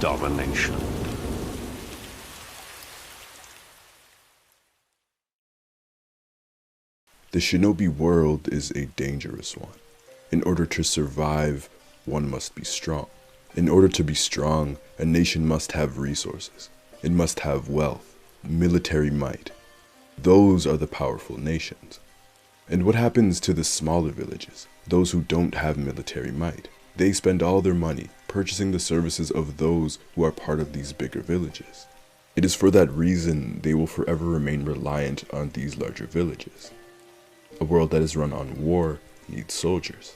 domination. The shinobi world is a dangerous one. In order to survive, one must be strong. In order to be strong, a nation must have resources. It must have wealth, military might. Those are the powerful nations. And what happens to the smaller villages, those who don't have military might? They spend all their money purchasing the services of those who are part of these bigger villages. It is for that reason they will forever remain reliant on these larger villages. A world that is run on war needs soldiers.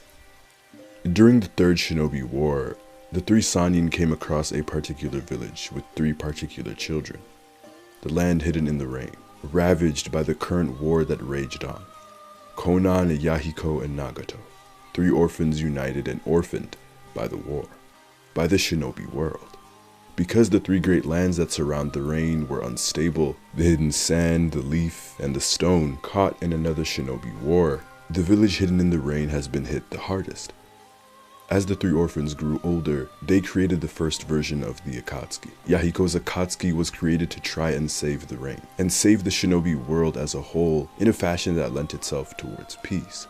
During the Third Shinobi War, the three Sannin came across a particular village with three particular children. The land hidden in the rain, ravaged by the current war that raged on. Konan, Yahiko, and Nagato, three orphans united and orphaned by the war, by the shinobi world. Because the three great lands that surround the rain were unstable, the hidden sand, the leaf, and the stone caught in another shinobi war, the village hidden in the rain has been hit the hardest. As the three orphans grew older, they created the first version of the Akatsuki. Yahiko's Akatsuki was created to try and save the rain, and save the shinobi world as a whole in a fashion that lent itself towards peace.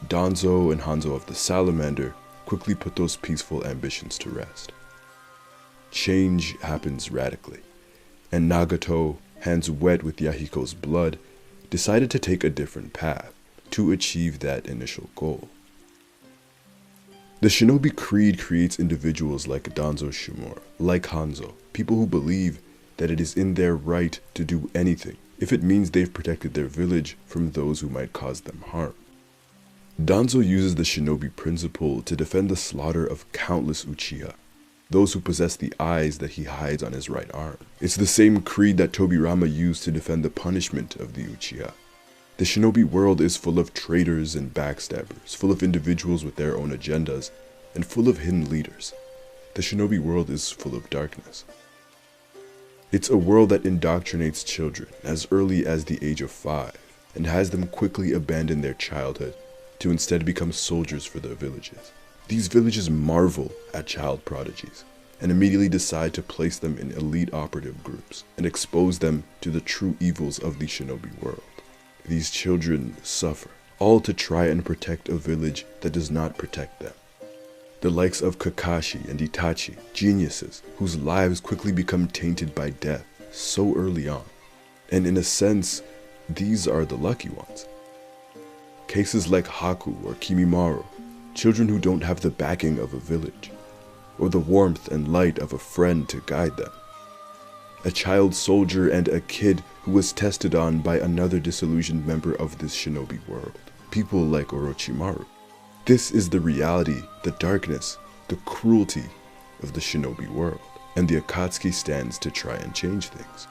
Danzo and Hanzo of the Salamander quickly put those peaceful ambitions to rest. Change happens radically, and Nagato, hands wet with Yahiko's blood, decided to take a different path to achieve that initial goal. The Shinobi Creed creates individuals like Danzo Shimura, like Hanzo, people who believe that it is in their right to do anything if it means they've protected their village from those who might cause them harm. Danzo uses the Shinobi principle to defend the slaughter of countless Uchiha, those who possess the eyes that he hides on his right arm. It's the same creed that Tobirama used to defend the punishment of the Uchiha. The shinobi world is full of traitors and backstabbers, full of individuals with their own agendas, and full of hidden leaders. The shinobi world is full of darkness. It's a world that indoctrinates children as early as the age of 5, and has them quickly abandon their childhood to instead become soldiers for their villages. These villages marvel at child prodigies, and immediately decide to place them in elite operative groups, and expose them to the true evils of the shinobi world. These children suffer, all to try and protect a village that does not protect them. The likes of Kakashi and Itachi, geniuses whose lives quickly become tainted by death so early on. And in a sense, these are the lucky ones. Cases like Haku or Kimimaro, children who don't have the backing of a village, or the warmth and light of a friend to guide them. A child soldier and a kid who was tested on by another disillusioned member of this shinobi world. People like Orochimaru. This is the reality, the darkness, the cruelty of the shinobi world, and the Akatsuki stands to try and change things.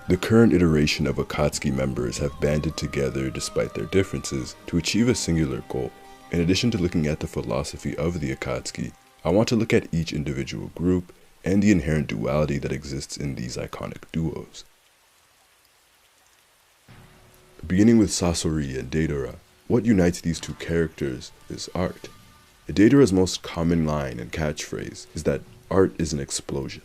The current iteration of Akatsuki members have banded together despite their differences to achieve a singular goal. In addition to looking at the philosophy of the Akatsuki, I want to look at each individual group and the inherent duality that exists in these iconic duos. Beginning with Sasori and Deidara, what unites these two characters is art. Deidara's most common line and catchphrase is that art is an explosion.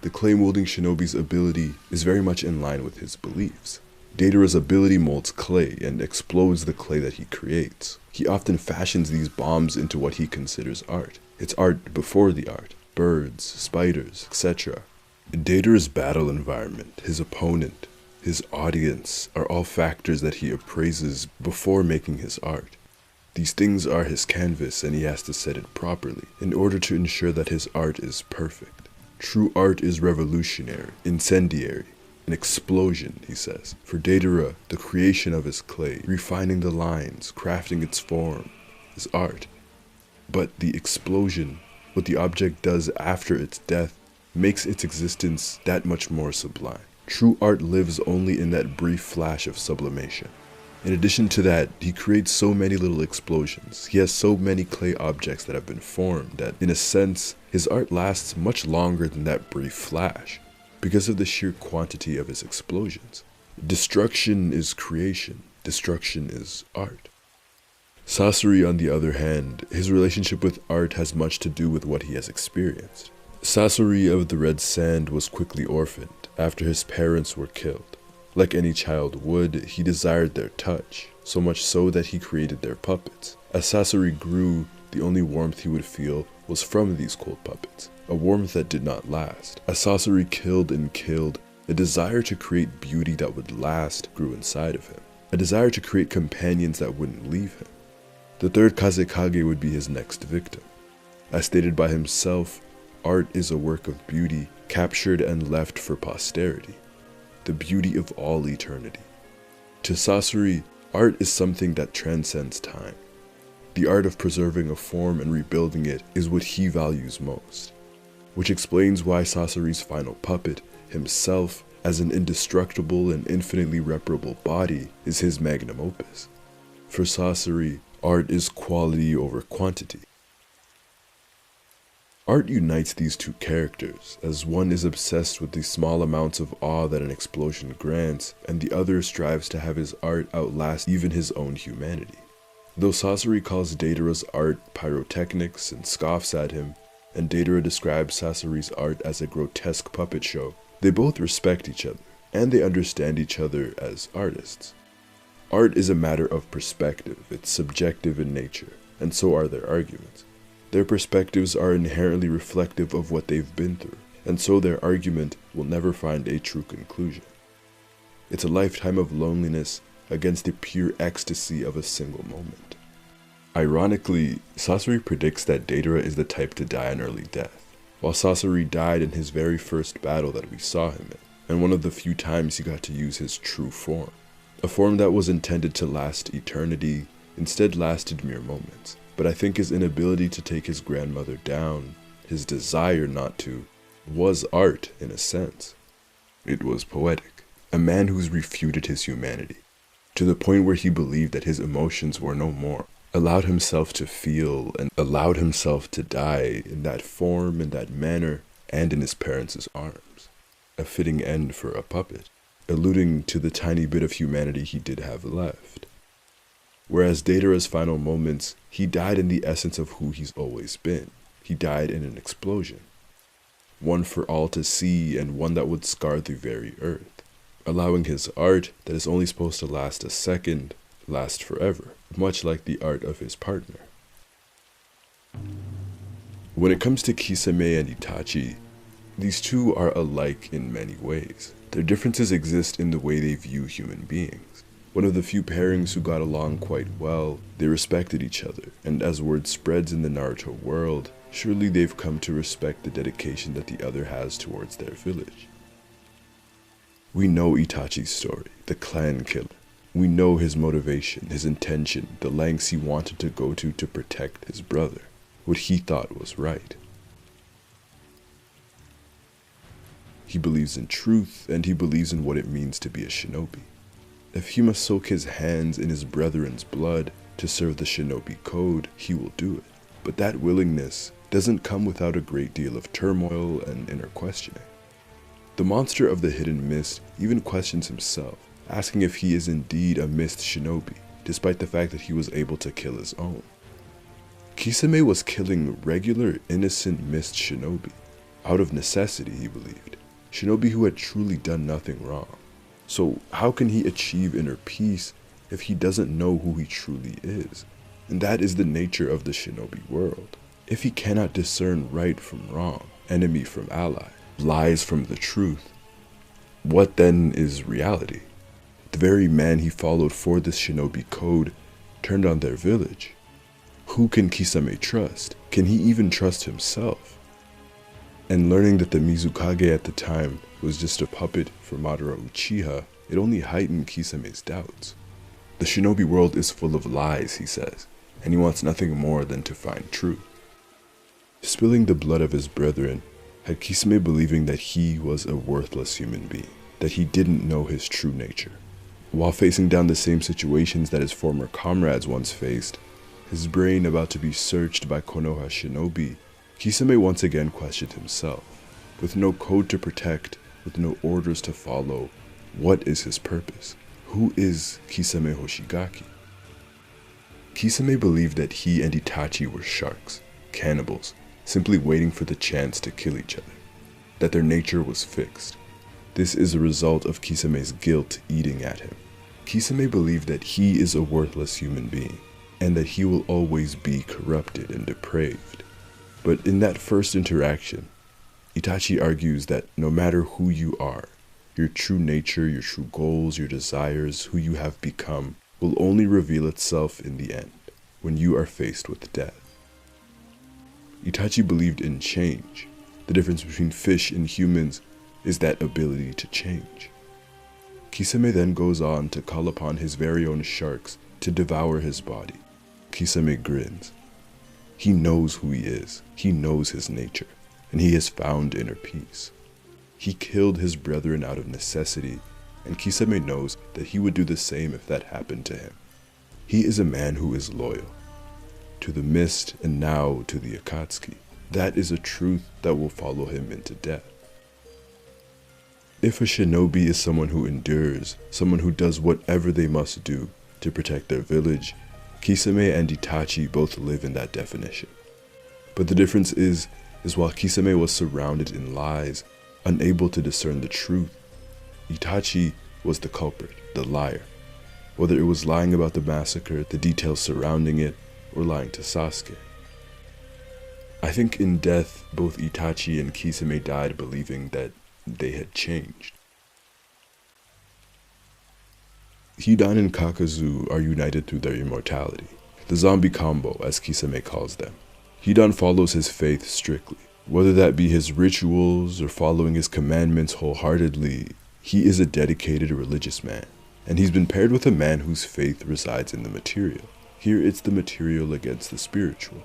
The clay-molding shinobi's ability is very much in line with his beliefs. Deidara's ability molds clay and explodes the clay that he creates. He often fashions these bombs into what he considers art. It's art before the art. Birds, spiders, etc. Deidara's battle environment, his opponent, his audience are all factors that he appraises before making his art. These things are his canvas and he has to set it properly in order to ensure that his art is perfect. True art is revolutionary, incendiary, an explosion, he says. For Deidara, the creation of his clay, refining the lines, crafting its form, is art. But the explosion, what the object does after its death, makes its existence that much more sublime. True art lives only in that brief flash of sublimation. In addition to that, he creates so many little explosions. He has so many clay objects that have been formed that, in a sense, his art lasts much longer than that brief flash, because of the sheer quantity of his explosions. Destruction is creation. Destruction is art. Sasori, on the other hand, his relationship with art has much to do with what he has experienced. Sasori of the Red Sand was quickly orphaned after his parents were killed. Like any child would, he desired their touch, so much so that he created their puppets. As Sasori grew, the only warmth he would feel was from these cold puppets, a warmth that did not last. As Sasori killed and killed, a desire to create beauty that would last grew inside of him, a desire to create companions that wouldn't leave him. The third Kazekage would be his next victim. As stated by himself, art is a work of beauty captured and left for posterity, the beauty of all eternity. To Sasori, art is something that transcends time. The art of preserving a form and rebuilding it is what he values most, which explains why Sasori's final puppet, himself, as an indestructible and infinitely reparable body, is his magnum opus. For Sasori, art is quality over quantity. Art unites these two characters, as one is obsessed with the small amounts of awe that an explosion grants, and the other strives to have his art outlast even his own humanity. Though Sasori calls Datara's art pyrotechnics and scoffs at him, and Datara describes Sasori's art as a grotesque puppet show, they both respect each other, and they understand each other as artists. Art is a matter of perspective, it's subjective in nature, and so are their arguments. Their perspectives are inherently reflective of what they've been through, and so their argument will never find a true conclusion. It's a lifetime of loneliness against the pure ecstasy of a single moment. Ironically, Sasori predicts that Datara is the type to die an early death, while Sasori died in his very first battle that we saw him in, and one of the few times he got to use his true form. A form that was intended to last eternity, instead lasted mere moments. But I think his inability to take his grandmother down, his desire not to, was art in a sense. It was poetic. A man who's refuted his humanity, to the point where he believed that his emotions were no more, allowed himself to feel and allowed himself to die in that form, in that manner, and in his parents' arms. A fitting end for a puppet, alluding to the tiny bit of humanity he did have left. Whereas Datara's final moments, he died in the essence of who he's always been. He died in an explosion. One for all to see and one that would scar the very earth, allowing his art that is only supposed to last a second, last forever, much like the art of his partner. When it comes to Kisame and Itachi, these two are alike in many ways. Their differences exist in the way they view human beings. One of the few pairings who got along quite well, they respected each other, and as word spreads in the Naruto world, surely they've come to respect the dedication that the other has towards their village. We know Itachi's story, the clan killer. We know his motivation, his intention, the lengths he wanted to go to protect his brother, what he thought was right. He believes in truth, and he believes in what it means to be a shinobi. If he must soak his hands in his brethren's blood to serve the shinobi code, he will do it. But that willingness doesn't come without a great deal of turmoil and inner questioning. The monster of the hidden mist even questions himself, asking if he is indeed a mist shinobi, despite the fact that he was able to kill his own. Kisame was killing regular, innocent mist shinobi, out of necessity, he believed. Shinobi who had truly done nothing wrong. So how can he achieve inner peace if he doesn't know who he truly is? And that is the nature of the shinobi world. If he cannot discern right from wrong, enemy from ally, lies from the truth, what then is reality? The very man he followed for this shinobi code turned on their village. Who can Kisame trust? Can he even trust himself? And learning that the Mizukage at the time was just a puppet for Madara Uchiha, it only heightened Kisame's doubts. The shinobi world is full of lies, he says, and he wants nothing more than to find truth. Spilling the blood of his brethren had Kisame believing that he was a worthless human being, that he didn't know his true nature. While facing down the same situations that his former comrades once faced, his brain about to be searched by Konoha shinobi, Kisame once again questioned himself. With no code to protect, with no orders to follow, what is his purpose? Who is Kisame Hoshigaki? Kisame believed that he and Itachi were sharks, cannibals, simply waiting for the chance to kill each other, that their nature was fixed. This is a result of Kisame's guilt eating at him. Kisame believed that he is a worthless human being, and that he will always be corrupted and depraved. But in that first interaction, Itachi argues that no matter who you are, your true nature, your true goals, your desires, who you have become, will only reveal itself in the end, when you are faced with death. Itachi believed in change. The difference between fish and humans is that ability to change. Kisame then goes on to call upon his very own sharks to devour his body. Kisame grins. He knows who he is, he knows his nature, and he has found inner peace. He killed his brethren out of necessity, and Kisame knows that he would do the same if that happened to him. He is a man who is loyal to the mist and now to the Akatsuki. That is a truth that will follow him into death. If a shinobi is someone who endures, someone who does whatever they must do to protect their village, Kisame and Itachi both live in that definition. But the difference is while Kisame was surrounded in lies, unable to discern the truth, Itachi was the culprit, the liar. Whether it was lying about the massacre, the details surrounding it, or lying to Sasuke. I think in death, both Itachi and Kisame died believing that they had changed. Hidan and Kakazu are united through their immortality, the zombie combo as Kisame calls them. Hidan follows his faith strictly. Whether that be his rituals or following his commandments wholeheartedly, he is a dedicated religious man, and he's been paired with a man whose faith resides in the material. Here it's the material against the spiritual.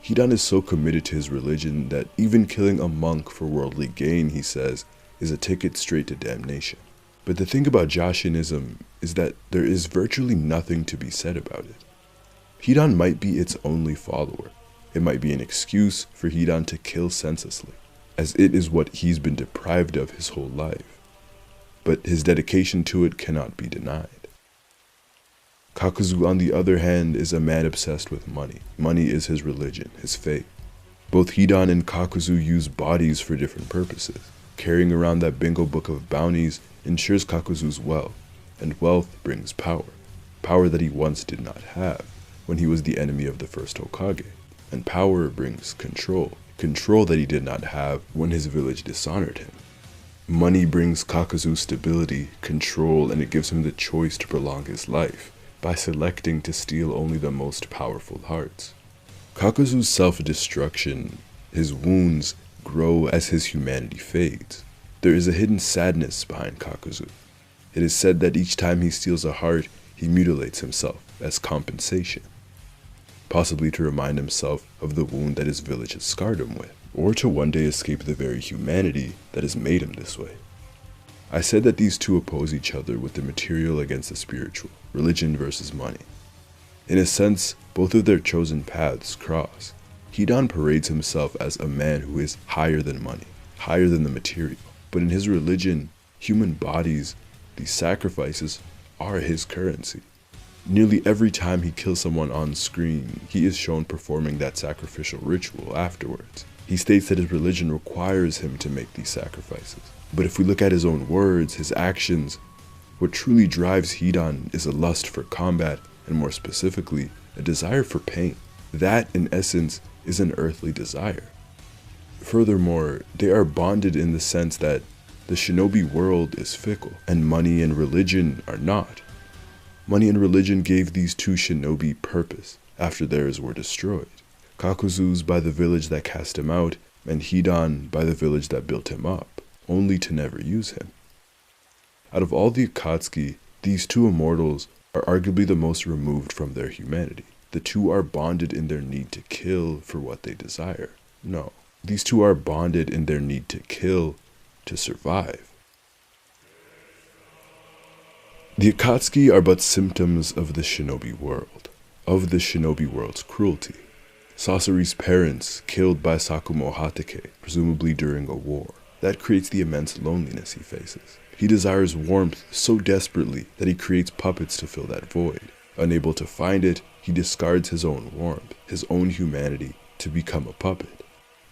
Hidan is so committed to his religion that even killing a monk for worldly gain, he says, is a ticket straight to damnation. But the thing about Jashinism is that there is virtually nothing to be said about it. Hidan might be its only follower. It might be an excuse for Hidan to kill senselessly, as it is what he's been deprived of his whole life. But his dedication to it cannot be denied. Kakazu, on the other hand, is a man obsessed with money. Money is his religion, his faith. Both Hidan and Kakazu use bodies for different purposes. Carrying around that bingo book of bounties ensures Kakuzu's wealth, and wealth brings power. Power that he once did not have, when he was the enemy of the first Hokage. And power brings control. Control that he did not have when his village dishonored him. Money brings Kakazu stability, control, and it gives him the choice to prolong his life, by selecting to steal only the most powerful hearts. Kakazu's self-destruction, his wounds, grow as his humanity fades. There is a hidden sadness behind Kakazu. It is said that each time he steals a heart, he mutilates himself as compensation, possibly to remind himself of the wound that his village has scarred him with, or to one day escape the very humanity that has made him this way. I said that these two oppose each other with the material against the spiritual, religion versus money. In a sense, both of their chosen paths cross. Hidan parades himself as a man who is higher than money, higher than the material. But in his religion, human bodies, these sacrifices, are his currency. Nearly every time he kills someone on screen, he is shown performing that sacrificial ritual afterwards. He states that his religion requires him to make these sacrifices. But if we look at his own words, his actions, what truly drives Hidan is a lust for combat, and more specifically, a desire for pain. That, in essence, is an earthly desire. Furthermore, they are bonded in the sense that the shinobi world is fickle, and money and religion are not. Money and religion gave these two shinobi purpose after theirs were destroyed. Kakuzu's by the village that cast him out, and Hidan by the village that built him up, only to never use him. Out of all the Akatsuki, these two immortals are arguably the most removed from their humanity. The two are bonded in their need to kill for what they desire. No, these two are bonded in their need to kill to survive. The Akatsuki are but symptoms of the shinobi world, of the shinobi world's cruelty. Sasori's parents killed by Sakumo Hatake, presumably during a war. That creates the immense loneliness he faces. He desires warmth so desperately that he creates puppets to fill that void. Unable to find it, he discards his own warmth, his own humanity, to become a puppet.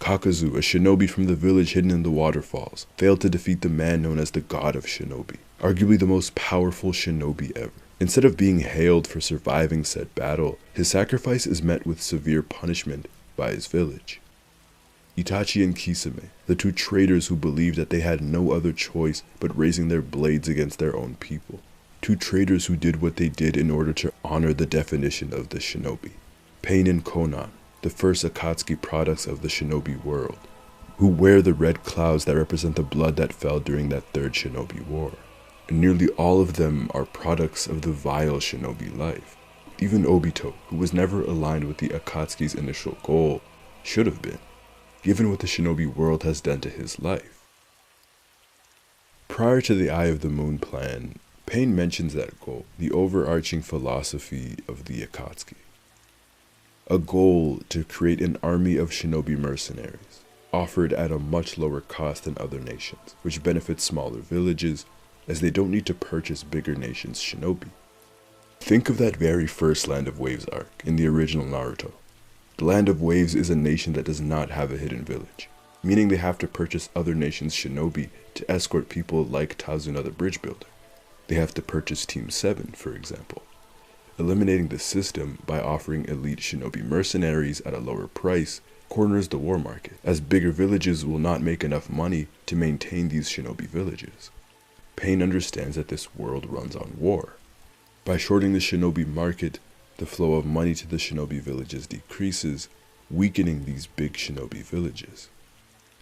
Kakuzu, a shinobi from the village hidden in the waterfalls, failed to defeat the man known as the God of Shinobi, arguably the most powerful shinobi ever. Instead of being hailed for surviving said battle, his sacrifice is met with severe punishment by his village. Itachi and Kisame, the two traitors who believed that they had no other choice but raising their blades against their own people. Two traitors who did what they did in order to honor the definition of the shinobi. Pain and Konan, the first Akatsuki products of the shinobi world, who wear the red clouds that represent the blood that fell during that third shinobi war. And nearly all of them are products of the vile shinobi life. Even Obito, who was never aligned with the Akatsuki's initial goal, should have been, given what the shinobi world has done to his life. Prior to the Eye of the Moon plan, Pain mentions that goal, the overarching philosophy of the Akatsuki. A goal to create an army of shinobi mercenaries, offered at a much lower cost than other nations, which benefits smaller villages, as they don't need to purchase bigger nations' shinobi. Think of that very first Land of Waves arc in the original Naruto. The Land of Waves is a nation that does not have a hidden village, meaning they have to purchase other nations' shinobi to escort people like Tazuna the bridge builder. They have to purchase Team 7, for example. Eliminating the system by offering elite shinobi mercenaries at a lower price corners the war market, as bigger villages will not make enough money to maintain these shinobi villages. Pain understands that this world runs on war. By shorting the shinobi market, the flow of money to the shinobi villages decreases, weakening these big shinobi villages.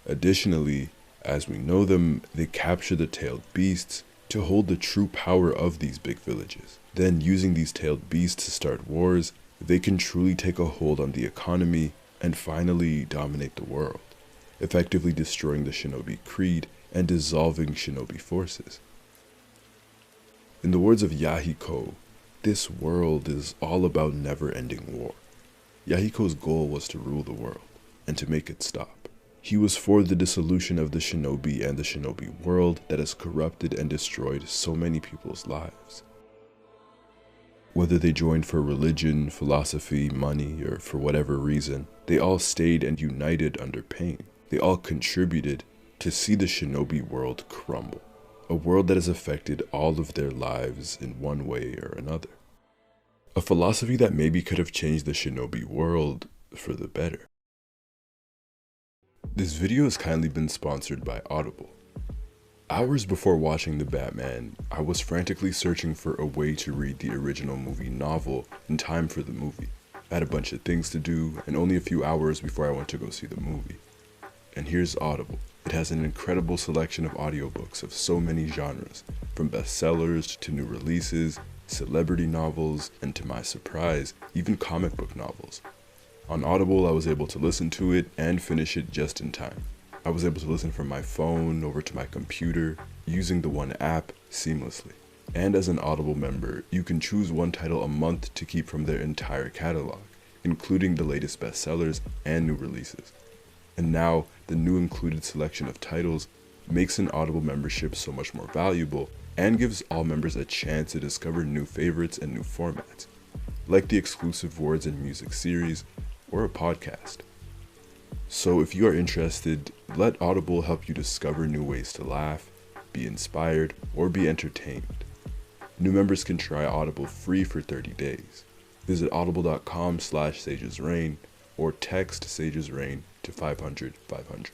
Additionally, as we know them, they capture the tailed beasts to hold the true power of these big villages. Then, using these tailed beasts to start wars, they can truly take a hold on the economy and finally dominate the world, effectively destroying the shinobi creed and dissolving shinobi forces. In the words of Yahiko, this world is all about never-ending war. Yahiko's goal was to rule the world, and to make it stop. He was for the dissolution of the shinobi and the shinobi world that has corrupted and destroyed so many people's lives. Whether they joined for religion, philosophy, money, or for whatever reason, they all stayed and united under Pain. They all contributed to see the shinobi world crumble, a world that has affected all of their lives in one way or another. A philosophy that maybe could have changed the shinobi world for the better. This video has kindly been sponsored by Audible. Hours before watching The Batman, I was frantically searching for a way to read the original movie novel in time for the movie. I had a bunch of things to do, and only a few hours before I went to go see the movie. And here's Audible. It has an incredible selection of audiobooks of so many genres, from bestsellers to new releases, celebrity novels, and to my surprise, even comic book novels. On Audible, I was able to listen to it and finish it just in time. I was able to listen from my phone over to my computer, using the one app seamlessly. And as an Audible member, you can choose one title a month to keep from their entire catalog, including the latest bestsellers and new releases. And now, the new included selection of titles makes an Audible membership so much more valuable and gives all members a chance to discover new favorites and new formats, like the exclusive Words and Music series or a podcast. So if you are interested, let Audible help you discover new ways to laugh, be inspired, or be entertained. New members can try Audible free for 30 days. Visit audible.com/sagesrain or text Sages Rain to 500 500.